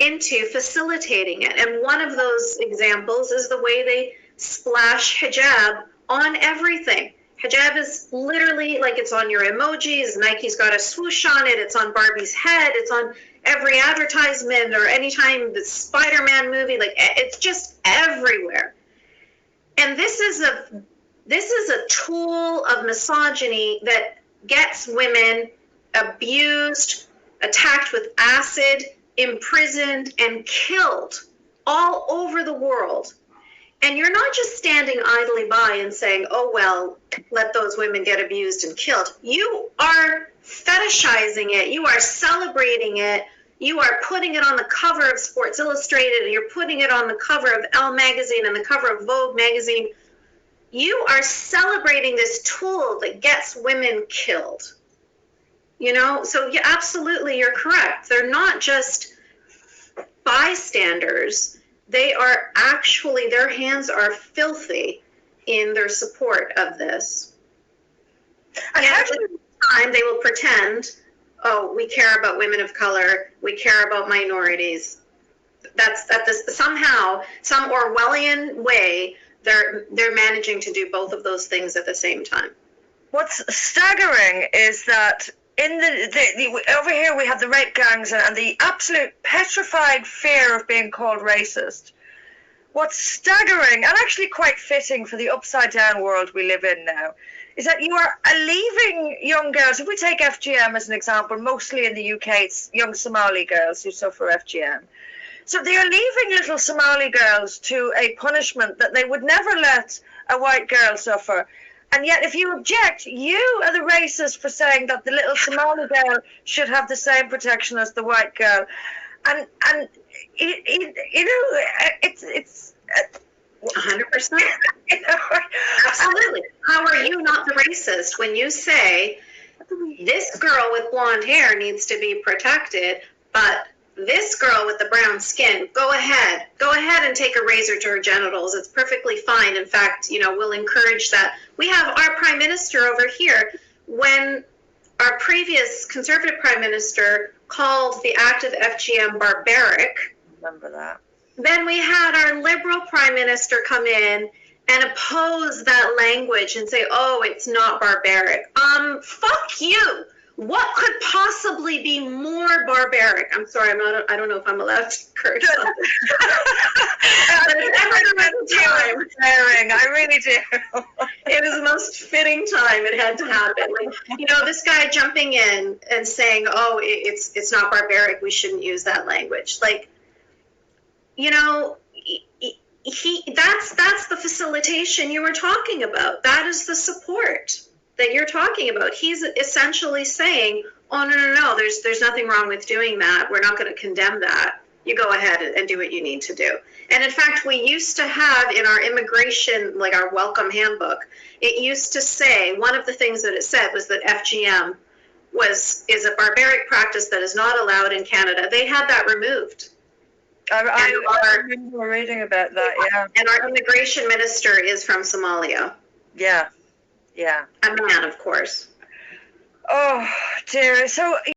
into facilitating it. And one of those examples is the way they splash hijab on everything. Hijab is literally like it's on your emojis. Nike's got a swoosh on it. It's on Barbie's head. It's on every advertisement or anytime the Spider-Man movie. Like, it's just everywhere. And this is a tool of misogyny that gets women abused, attacked with acid, imprisoned, and killed all over the world. And you're not just standing idly by and saying, oh, well, let those women get abused and killed. You are fetishizing it. You are celebrating it. You are putting it on the cover of Sports Illustrated, and you're putting it on the cover of Elle magazine and the cover of Vogue magazine. You are celebrating this tool that gets women killed. You know, so yeah, absolutely, you're correct. They're not just bystanders. They are actually, their hands are filthy in their support of this. And at the time, they will pretend, oh, we care about women of color, we care about minorities. That's somehow, some Orwellian way, they're managing to do both of those things at the same time. What's staggering is that over here we have the rape gangs and the absolute petrified fear of being called racist. What's staggering, and actually quite fitting for the upside-down world we live in now, is that you are leaving young girls. If we take FGM as an example, mostly in the UK, it's young Somali girls who suffer FGM. So they are leaving little Somali girls to a punishment that they would never let a white girl suffer. And yet, if you object, you are the racist for saying that the little Somali girl should have the same protection as the white girl. And you know, it's 100%. You know, absolutely. How are you not the racist when you say this girl with blonde hair needs to be protected, but this girl with the brown skin, go ahead and take a razor to her genitals. It's perfectly fine. In fact, you know, we'll encourage that. We have our prime minister over here. When our previous conservative prime minister called the act of FGM barbaric, remember that. Then we had our liberal prime minister come in and oppose that language and say, oh, it's not barbaric. Fuck you. What could possibly be more barbaric? I'm sorry, I don't know if I'm allowed to curse. But I really do. It was the most fitting time it had to happen. Like, you know, this guy jumping in and saying, oh, it's not barbaric, we shouldn't use that language. Like, you know, that's the facilitation you were talking about. That is the support that you're talking about. He's essentially saying, oh, no, there's nothing wrong with doing that. We're not going to condemn that. You go ahead and do what you need to do. And in fact, we used to have in our immigration, like our welcome handbook, it used to say, one of the things that it said was that FGM is a barbaric practice that is not allowed in Canada. They had that removed. I remember reading about that, yeah. And our immigration minister is from Somalia. Yeah. Yeah. A man, of course. Oh, dear. So